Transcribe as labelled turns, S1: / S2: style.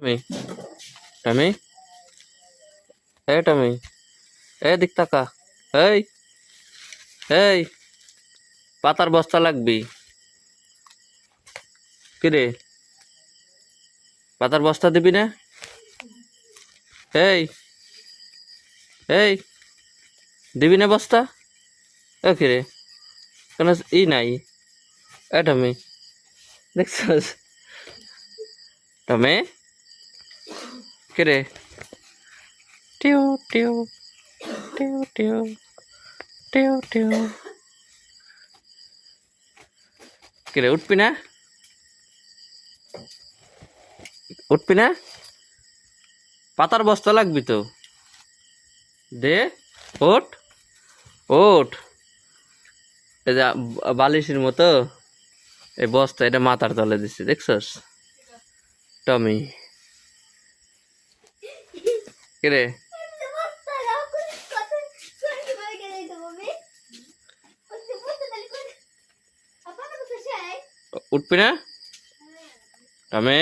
S1: টমি টমি টমি দিক তাকা। এই এই পাতার বস্তা লাগবি। কিরে পাতার বস্তা দিবি না? এই এই দিবি না বস্তা? কিরে কেন নাই? টমি দেখছস? টমি কিরে টিউ টিউ টিউ টিউ টিউ টিউ কিরে উঠবি না? উঠবি না? পাতার বস্তা লাগবি তো, দে ওঠ ওঠ। এই যে বালিশের মতো এই বস্তা, এটা মাথার তলে দিচ্ছে, দেখছস টমি? কিরে উঠবি না টমি?